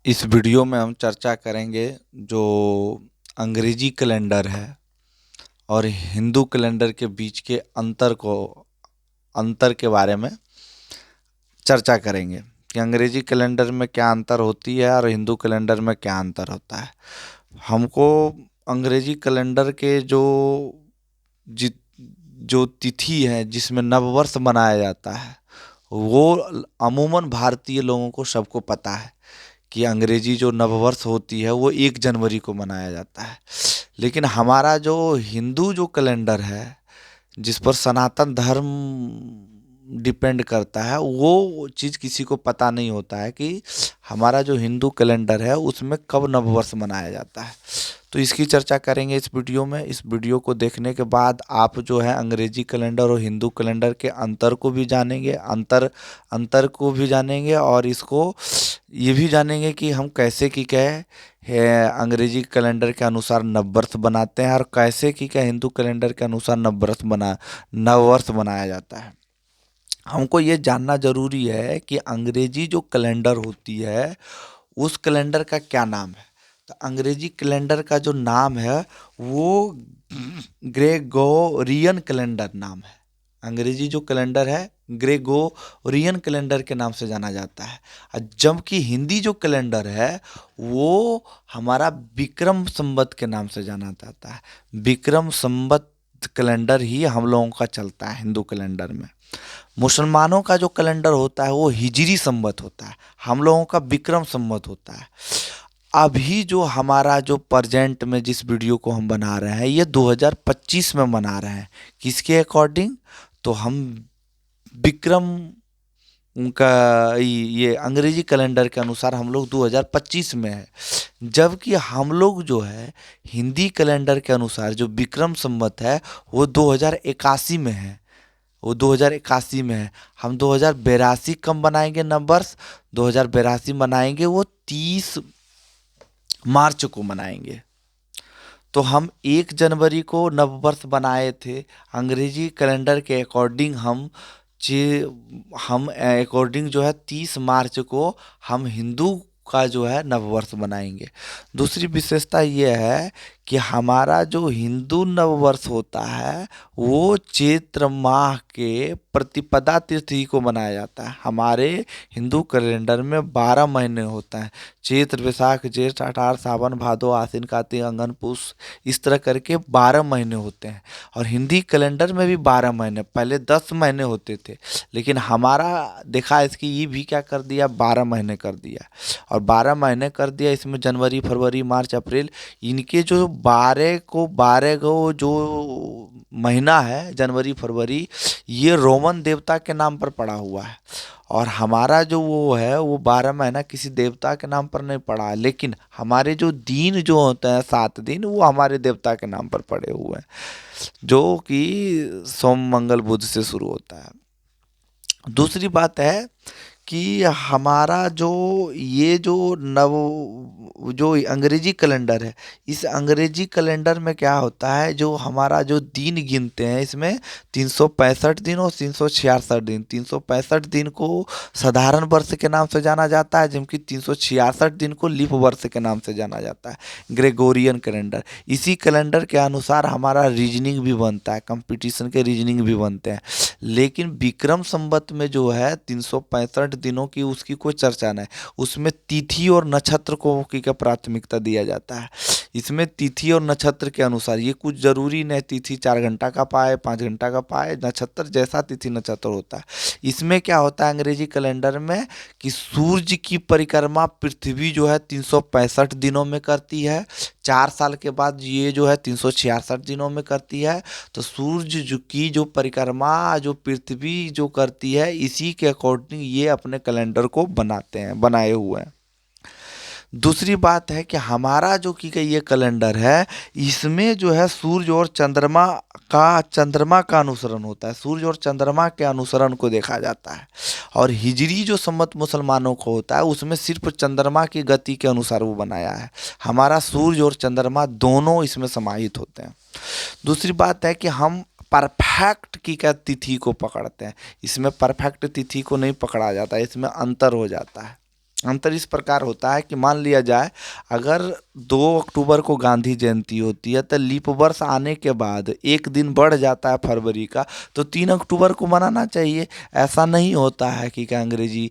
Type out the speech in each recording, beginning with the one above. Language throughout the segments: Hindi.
इस वीडियो में हम चर्चा करेंगे जो अंग्रेजी कैलेंडर है और हिंदू कैलेंडर के बीच के अंतर के बारे में चर्चा करेंगे कि अंग्रेजी कैलेंडर में क्या अंतर होती है और हिंदू कैलेंडर में क्या अंतर होता है। हमको अंग्रेजी कैलेंडर के जि, जो तिथि है जिसमें नववर्ष मनाया जाता है वो अमूमन भारतीय लोगों को सबको पता है कि अंग्रेजी जो नववर्ष होती है वो 1 जनवरी को मनाया जाता है। लेकिन हमारा जो हिंदू जो कैलेंडर है जिस पर सनातन धर्म डिपेंड करता है वो चीज़ किसी को पता नहीं होता है कि हमारा जो हिंदू कैलेंडर है उसमें कब नववर्ष मनाया जाता है। तो इसकी चर्चा करेंगे इस वीडियो में। इस वीडियो को देखने के बाद आप जो है अंग्रेजी कैलेंडर और हिंदू कैलेंडर के अंतर को भी जानेंगे अंतर को भी जानेंगे और इसको ये भी जानेंगे कि हम कैसे की क्या है अंग्रेजी कैलेंडर के अनुसार नववर्ष बनाते हैं और कैसे की क्या हिंदू कैलेंडर के अनुसार नववर्ष मनाया जाता है। हमको ये जानना जरूरी है कि अंग्रेजी जो कैलेंडर होती है उस कैलेंडर का क्या नाम है। तो अंग्रेजी कैलेंडर का जो नाम है वो ग्रेगोरियन कैलेंडर नाम है। अंग्रेजी जो कैलेंडर है ग्रेगोरियन कैलेंडर के नाम से जाना जाता है। और जबकि हिंदी जो कैलेंडर है वो हमारा विक्रम संवत के नाम से जाना जाता है। विक्रम संवत कैलेंडर ही हम लोगों का चलता है हिंदू कैलेंडर में। मुसलमानों का जो कैलेंडर होता है वो हिजरी संवत होता है, हम लोगों का विक्रम संवत होता है। अभी जो हमारा जो प्रेजेंट में जिस वीडियो को हम बना रहे हैं ये 2025 में बना रहे हैं। किसके अकॉर्डिंग? तो हम विक्रम उनका ये अंग्रेजी कैलेंडर के अनुसार हम लोग 2025 में है। जबकि हम लोग जो है हिंदी कैलेंडर के अनुसार जो विक्रम संवत है वो 2081 में है। वो 2081 में है। हम 2082 कम बनाएंगे नववर्ष, 2082 मनाएंगे वो 30 मार्च को मनाएंगे। तो हम 1 जनवरी को नववर्ष बनाए थे अंग्रेजी कैलेंडर के अकॉर्डिंग। हम अकॉर्डिंग जो है 30 मार्च को हम हिंदू का जो है नववर्ष मनाएंगे। दूसरी विशेषता ये है कि हमारा जो हिंदू नववर्ष होता है वो चैत्र माह के प्रतिपदा तिथि को मनाया जाता है। हमारे हिंदू कैलेंडर में 12 महीने होता है, चैत्र वैशाख जेठ आषाढ़ सावन भादो आश्विन कार्तिक अगहन पुष, इस तरह करके 12 महीने होते हैं। और हिंदी कैलेंडर में भी 12 महीने, पहले 10 महीने होते थे लेकिन हमारा देखा इसकी ये भी क्या कर दिया, 12 महीने कर दिया। और 12 महीने कर दिया, इसमें जनवरी फरवरी मार्च अप्रैल इनके जो 12 को जो महीना है जनवरी फरवरी ये रोमन देवता के नाम पर पड़ा हुआ है। और हमारा जो वो है वो 12 महीना किसी देवता के नाम पर नहीं पड़ा है, लेकिन हमारे जो दिन जो होते हैं 7 दिन वो हमारे देवता के नाम पर पड़े हुए हैं, जो कि सोम मंगल बुध से शुरू होता है। दूसरी बात है कि हमारा जो ये जो अंग्रेजी कैलेंडर है इस अंग्रेजी कैलेंडर में क्या होता है, जो हमारा जो दिन गिनते हैं इसमें 365 दिन और 366 दिन। 365 दिन को साधारण वर्ष के नाम से जाना जाता है जबकि 366 दिन को लीप वर्ष के नाम से जाना जाता है, ग्रेगोरियन कैलेंडर। इसी कैलेंडर के अनुसार हमारा रीजनिंग भी बनता है, कंपटीशन के रीजनिंग भी बनते हैं। लेकिन विक्रम संवत में जो है 365 दिनों की उसकी कोई चर्चा नहीं, उसमें तिथि और नक्षत्र को की का प्राथमिकता दिया जाता है। इसमें तिथि और नक्षत्र के अनुसार ये कुछ जरूरी नहीं तिथि 4 घंटा का पाए 5 घंटा का पाए, नक्षत्र जैसा तिथि नक्षत्र होता है। इसमें क्या होता है अंग्रेजी कैलेंडर में कि सूर्य की परिक्रमा पृथ्वी जो है 365 दिनों में करती है, 4 साल के बाद ये जो है 366 दिनों में करती है। तो सूर्य की जो परिक्रमा जो पृथ्वी जो करती है इसी के अकॉर्डिंग ये अपने कैलेंडर को बनाए हुए हैं। दूसरी बात है कि हमारा जो कि ये कैलेंडर है इसमें जो है सूर्य और चंद्रमा का अनुसरण होता है, सूर्य और चंद्रमा के अनुसरण को देखा जाता है। और हिजरी जो संवत मुसलमानों को होता है उसमें सिर्फ चंद्रमा की गति के अनुसार वो बनाया है। हमारा सूर्य और चंद्रमा दोनों इसमें समाहित होते हैं। दूसरी बात है कि हम परफेक्ट की क्या तिथि को पकड़ते हैं, इसमें परफेक्ट तिथि को नहीं पकड़ा जाता है, इसमें अंतर हो जाता है। अंतर इस प्रकार होता है कि मान लिया जाए, अगर 2 अक्टूबर को गांधी जयंती होती है तो लीप वर्ष आने के बाद एक दिन बढ़ जाता है फरवरी का, तो 3 अक्टूबर को मनाना चाहिए। ऐसा नहीं होता है कि क्या अंग्रेजी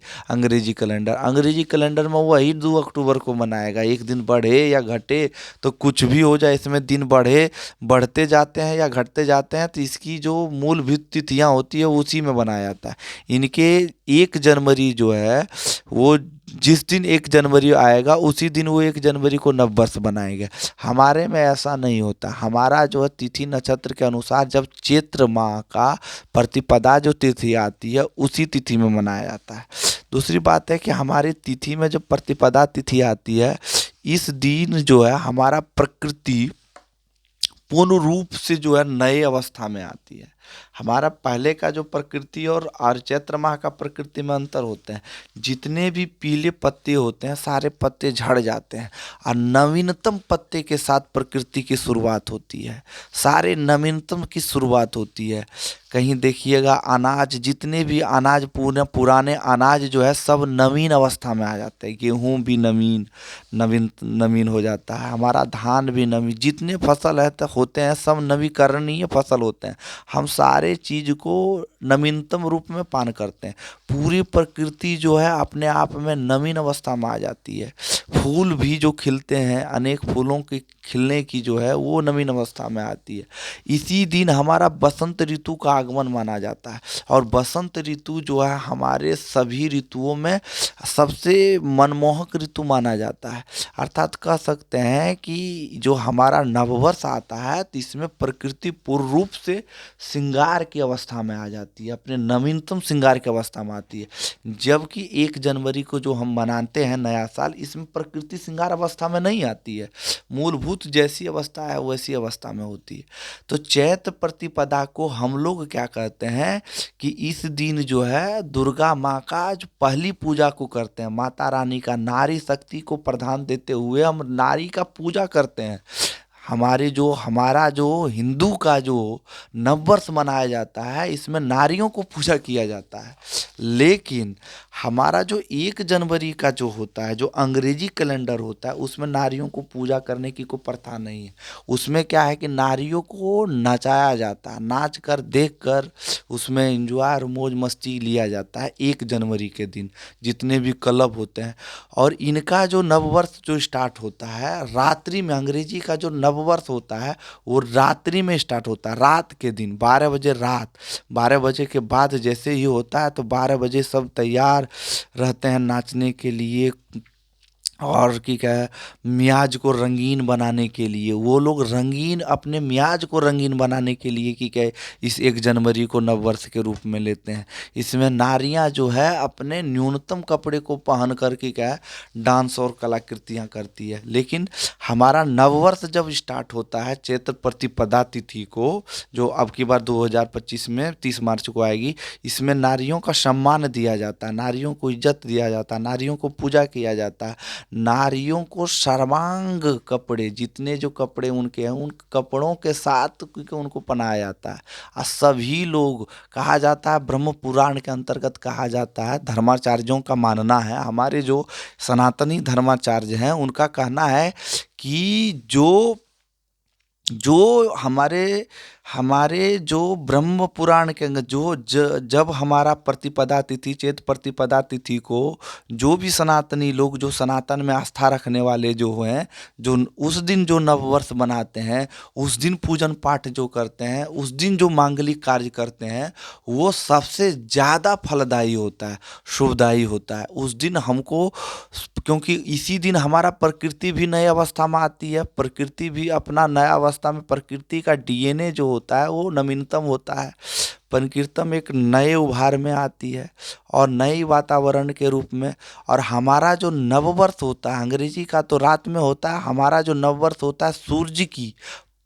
कैलेंडर में वही 2 अक्टूबर को मनाएगा। एक दिन बढ़े या घटे तो कुछ भी हो जाए, इसमें दिन बढ़ते जाते हैं या घटते जाते हैं, तो इसकी जो मूलभूत तिथियां होती है उसी में बनाया जाता है। इनके 1 जनवरी जो है, वो जिस दिन 1 जनवरी आएगा उसी दिन वो 1 जनवरी को नववर्ष बनाएंगे। हमारे में ऐसा नहीं होता। हमारा जो है तिथि नक्षत्र के अनुसार जब चैत्र माह का प्रतिपदा जो तिथि आती है उसी तिथि में मनाया जाता है। दूसरी बात है कि हमारी तिथि में जब प्रतिपदा तिथि आती है, इस दिन जो है हमारा प्रकृति पूर्ण रूप से जो है नए अवस्था में आती है। हमारा पहले का जो प्रकृति और चैत्र माह का प्रकृति में अंतर होते हैं। जितने भी पीले पत्ते होते हैं सारे पत्ते झड़ जाते हैं और नवीनतम पत्ते के साथ प्रकृति की शुरुआत होती है। सारे नवीनतम की शुरुआत होती है। कहीं देखिएगा अनाज, जितने भी अनाज पुराने अनाज जो है सब नवीन अवस्था में आ जाते हैं। गेहूँ भी नवीन नवीन नवीन हो जाता है, हमारा धान भी नवीन, जितने फसल है तो होते हैं सब नवीकरणीय फसल होते हैं। हम सारे चीज को नवीनतम रूप में पान करते हैं। पूरी प्रकृति जो है अपने आप में नवीन अवस्था में आ जाती है। फूल भी जो खिलते हैं, अनेक फूलों के खिलने की जो है वो नवीन अवस्था में आती है। इसी दिन हमारा बसंत ऋतु का आगमन माना जाता है। और बसंत ऋतु जो है हमारे सभी ऋतुओं में सबसे मनमोहक ऋतु माना जाता है। अर्थात कह सकते हैं कि जो हमारा नववर्ष आता है तो इसमें प्रकृति पूर्ण रूप से श्रृंगार की अवस्था में आ जाती है, अपने नवीनतम श्रृंगार की अवस्था में आती है। जबकि 1 जनवरी को जो हम मनाते हैं नया साल, इसमें प्रकृति श्रृंगार अवस्था में नहीं आती है। मूलभूत जैसी अवस्था है वैसी अवस्था में होती है। तो चैत्र प्रतिपदा को हम लोग क्या कहते हैं कि इस दिन जो है दुर्गा माँ का जो पहली पूजा को करते हैं, माता रानी का, नारी शक्ति को प्रधान देते हुए हम नारी का पूजा करते हैं। हमारा जो हिंदू का जो नववर्ष मनाया जाता है इसमें नारियों को पूजा किया जाता है। लेकिन हमारा जो 1 जनवरी का जो होता है, जो अंग्रेजी कैलेंडर होता है, उसमें नारियों को पूजा करने की कोई प्रथा नहीं है। उसमें क्या है कि नारियों को नचाया जाता है, नाच कर देख कर उसमें एंजॉय और मौज मस्ती लिया जाता है 1 जनवरी के दिन, जितने भी क्लब होते हैं। और इनका जो नववर्ष जो स्टार्ट होता है रात्रि में, अंग्रेजी का जो नववर्ष होता है वो रात्रि में स्टार्ट होता है, रात के दिन 12 बजे, रात 12 बजे के बाद जैसे ही होता है तो 12 बजे सब तैयार रहते हैं नाचने के लिए। और कि क्या है, मियाज को रंगीन बनाने के लिए वो लोग अपने मियाज को रंगीन बनाने के लिए कि क्या है, इस 1 जनवरी को नववर्ष के रूप में लेते हैं। इसमें नारियां जो है अपने न्यूनतम कपड़े को पहन कर के क्या है डांस और कलाकृतियां करती है। लेकिन हमारा नववर्ष जब स्टार्ट होता है चैत्र प्रतिपदा तिथि को, जो अब की बार 2025 में 30 मार्च को आएगी, इसमें नारियों का सम्मान दिया जाता है, नारियों को इज्जत दिया जाता है, नारियों को पूजा किया जाता है। नारियों को सर्वांग कपड़े, जितने जो कपड़े उनके हैं उन कपड़ों के साथ क्योंकि उनको पहनाया जाता है। और सभी लोग, कहा जाता है ब्रह्म पुराण के अंतर्गत कहा जाता है, धर्माचार्यों का मानना है, हमारे जो सनातनी धर्माचार्य हैं उनका कहना है कि जो जो हमारे हमारे जो ब्रह्म पुराण के अंग जब हमारा प्रतिपदा तिथि, चैत्र प्रतिपदा तिथि को जो भी सनातनी लोग, जो सनातन में आस्था रखने वाले जो हैं, जो उस दिन जो नववर्ष मनाते हैं, उस दिन पूजन पाठ जो करते हैं, उस दिन जो मांगलिक कार्य करते हैं, वो सबसे ज़्यादा फलदायी होता है, शुभदायी होता है। उस दिन हमको, क्योंकि इसी दिन हमारा प्रकृति भी नई अवस्था में आती है, प्रकृति भी अपना नया अवस्था में, प्रकृति का डीएनए जो होता है वो नवीनतम होता है। प्रकृतम एक नए उभार में आती है और नई वातावरण के रूप में। और हमारा जो नववर्ष होता है, अंग्रेजी का तो रात में होता है, हमारा जो नववर्ष होता है सूर्य की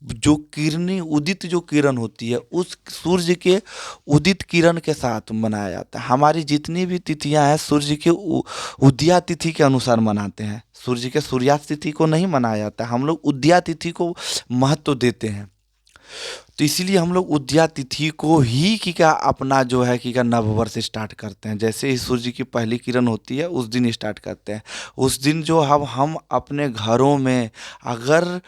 जो किरनी, उदित जो किरण होती है, उस सूर्य के उदित किरण के साथ मनाया जाता है। हमारी जितनी भी तिथियां हैं सूर्य के उदया तिथि के अनुसार मनाते हैं। सूर्य के सूर्यास्त तिथि को नहीं मनाया जाता है, हम लोग उदया तिथि को महत्व देते हैं। तो इसीलिए हम लोग उदया तिथि को ही कि क्या अपना जो है कि क्या नववर्ष स्टार्ट करते हैं। जैसे ही सूर्य की पहली किरण होती है उस दिन स्टार्ट करते हैं। उस दिन जो हम अपने घरों में अगर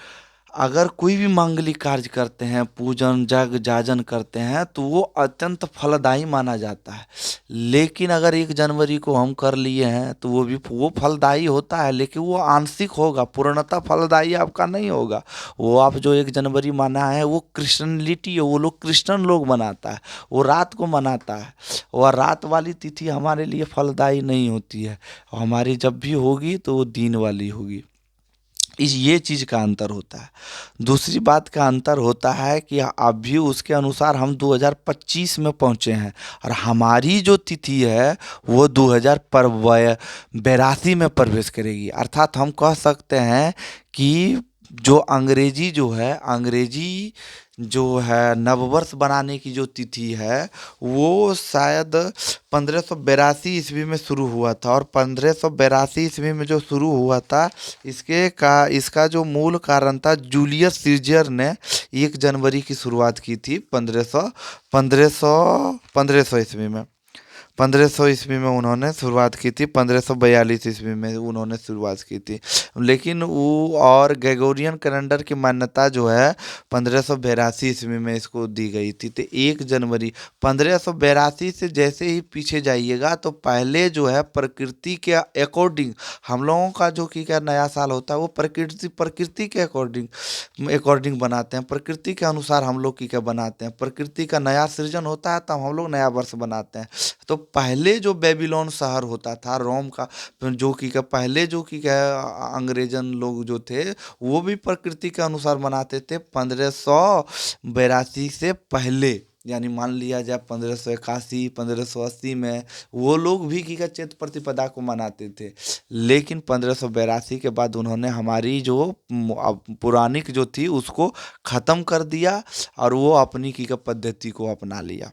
अगर कोई भी मांगलिक कार्य करते हैं, पूजन जग जाजन करते हैं, तो वो अत्यंत फलदायी माना जाता है। लेकिन अगर 1 जनवरी को हम कर लिए हैं तो वो फलदायी होता है, लेकिन वो आंशिक होगा, पूर्णतः फलदायी आपका नहीं होगा। वो आप जो 1 जनवरी माना है वो क्रिश्चियनिटी है, वो लोग क्रिश्चियन लोग मनाता है, वो रात को मनाता है। और रात वाली तिथि हमारे लिए फलदायी नहीं होती है। हमारी जब भी होगी तो वो दिन वाली होगी। इस ये चीज़ का अंतर होता है। दूसरी बात का अंतर होता है कि अभी उसके अनुसार हम 2025 में पहुँचे हैं, और हमारी जो तिथि है वो 2082 में प्रवेश करेगी। अर्थात हम कह सकते हैं कि अंग्रेजी जो है नववर्ष बनाने की जो तिथि है वो शायद 1582 ईस्वी में शुरू हुआ था। और 1582 ईस्वी में जो शुरू हुआ था, इसका जो मूल कारण था, जूलियस सीजर ने 1 जनवरी की शुरुआत की थी 1500 ईस्वी में। 1500 ईस्वी में उन्होंने शुरुआत की थी, 1542 ईस्वी में उन्होंने शुरुआत की थी। लेकिन वो और ग्रेगोरियन कैलेंडर की मान्यता जो है 1582 ईस्वी में इसको दी गई थी। तो 1 जनवरी 1582 से जैसे ही पीछे जाइएगा तो पहले जो है प्रकृति के अकॉर्डिंग हम लोगों का जो कि क्या नया साल होता है वो प्रकृति के अकॉर्डिंग अकॉर्डिंग बनाते हैं, प्रकृति के अनुसार हम लोग की क्या बनाते हैं। प्रकृति का नया सृजन होता है तब हम लोग नया वर्ष बनाते हैं। तो पहले जो बेबीलोन शहर होता था रोम का, जो कि क्या पहले जो कि क्या अंग्रेजन लोग जो थे वो भी प्रकृति के अनुसार मनाते थे 1582 से पहले। यानी मान लिया जाए 1581 1580 में वो लोग भी की क्या चैत प्रतिपदा को मनाते थे। लेकिन 1582 के बाद उन्होंने हमारी जो पुरानिक जो थी उसको ख़त्म कर दिया, और वो अपनी की क्या पद्धति को अपना लिया,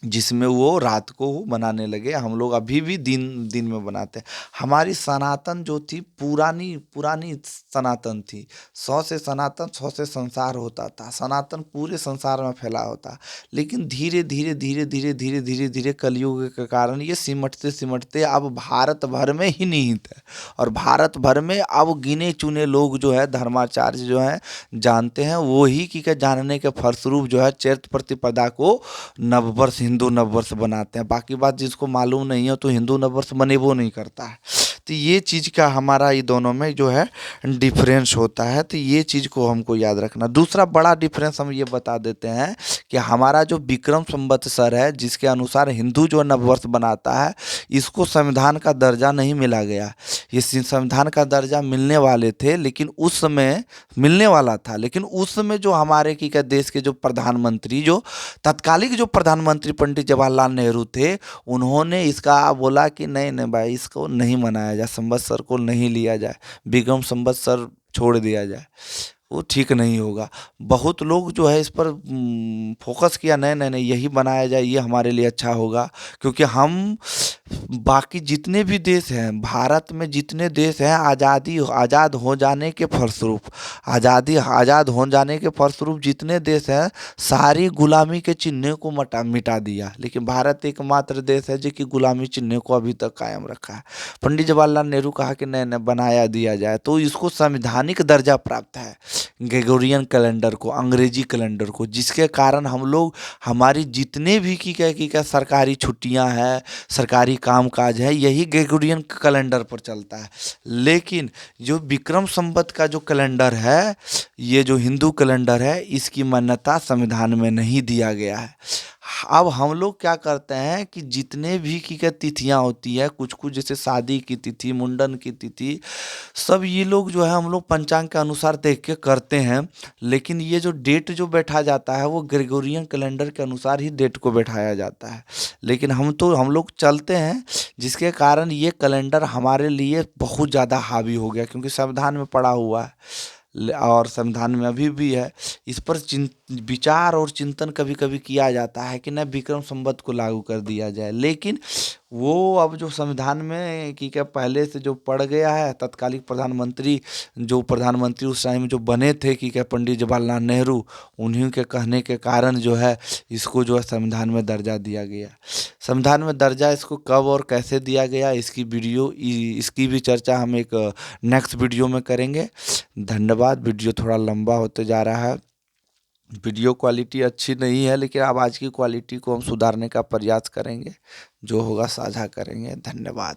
जिसमें वो रात को बनाने लगे। हम लोग अभी भी दिन दिन में बनाते हैं। हमारी सनातन जो थी पुरानी पुरानी सनातन थी। 100 से संसार होता था, सनातन पूरे संसार में फैला होता। लेकिन धीरे धीरे धीरे धीरे धीरे धीरे धीरे कलयुग के कारण ये सिमटते सिमटते अब भारत भर में ही निहित है। और भारत भर में अब गिने चुने लोग जो है धर्माचार्य जो है जानते हैं, वो ही की क्या जानने के फलस्वरूप जो है चैत्र प्रतिपदा को नववर्ष हिंदू नववर्ष बनाते हैं। बाकी बात जिसको मालूम नहीं है तो हिंदू नववर्ष मनेबो नहीं करता है। तो ये चीज़ का हमारा ये दोनों में जो है डिफरेंस होता है। तो ये चीज़ को हमको याद रखना। दूसरा बड़ा डिफरेंस हम ये बता देते हैं कि हमारा जो विक्रम संवत्सर है जिसके अनुसार हिंदू जो नववर्ष बनाता है, इसको संविधान का दर्जा नहीं मिला गया। ये संविधान का दर्जा मिलने वाले थे, लेकिन उस समय मिलने वाला था, लेकिन उस समय जो हमारे की क्या देश के जो प्रधानमंत्री जो तत्कालिक जो प्रधानमंत्री पंडित जवाहरलाल नेहरू थे, उन्होंने इसका बोला कि नहीं नहीं भाई, इसको नहीं मनाया जाए, संवत्सर को नहीं लिया जाए, विक्रम संवत्सर छोड़ दिया जाए, वो ठीक नहीं होगा। बहुत लोग जो है इस पर फोकस किया, नहीं नहीं नहीं यही बनाया जाए, ये हमारे लिए अच्छा होगा। क्योंकि हम बाकी जितने भी देश हैं, भारत में जितने देश हैं, आज़ाद हो जाने के फलस्वरूप आज़ाद हो जाने के फलस्वरूप जितने देश हैं सारी गुलामी के चिन्ह को मिटा दिया। लेकिन भारत एकमात्र देश है जो कि गुलामी चिन्ह को अभी तक कायम रखा है। पंडित जवाहरलाल नेहरू कहा कि नहीं नहीं बनाया दिया जाए, तो इसको संवैधानिक दर्जा प्राप्त है ग्रेगोरियन कैलेंडर को, अंग्रेजी कैलेंडर को, जिसके कारण हम लोग हमारी जितने भी की क्या सरकारी छुट्टियां हैं, सरकारी कामकाज है, यही ग्रेगोरियन कैलेंडर पर चलता है। लेकिन जो विक्रम संवत का जो कैलेंडर है, ये जो हिंदू कैलेंडर है, इसकी मान्यता संविधान में नहीं दिया गया है। अब हम लोग क्या करते हैं कि जितने भी की क्या तिथियां होती है, कुछ कुछ जैसे शादी की तिथि, मुंडन की तिथि, सब ये लोग जो है हम लोग पंचांग के अनुसार देख के करते हैं। लेकिन ये जो डेट जो बैठा जाता है वो ग्रेगोरियन कैलेंडर के अनुसार ही डेट को बैठाया जाता है। लेकिन हम लोग चलते हैं, जिसके कारण ये कैलेंडर हमारे लिए बहुत ज़्यादा हावी हो गया, क्योंकि संविधान में पड़ा हुआ है। और संविधान में अभी भी है। इस पर विचार और चिंतन कभी कभी किया जाता है कि न विक्रम संवत को लागू कर दिया जाए, लेकिन वो अब जो संविधान में कि क्या पहले से जो पड़ गया है, तत्कालिक प्रधानमंत्री जो प्रधानमंत्री उस टाइम जो बने थे कि क्या पंडित जवाहरलाल नेहरू, उन्हीं के कहने के कारण जो है इसको जो है संविधान में दर्जा दिया गया। संविधान में दर्जा इसको कब और कैसे दिया गया, इसकी भी चर्चा हम एक नेक्स्ट वीडियो में करेंगे। धन्यवाद। वीडियो थोड़ा लंबा होते जा रहा है, वीडियो क्वालिटी अच्छी नहीं है, लेकिन आवाज़ की क्वालिटी को हम सुधारने का प्रयास करेंगे, जो होगा साझा करेंगे। धन्यवाद।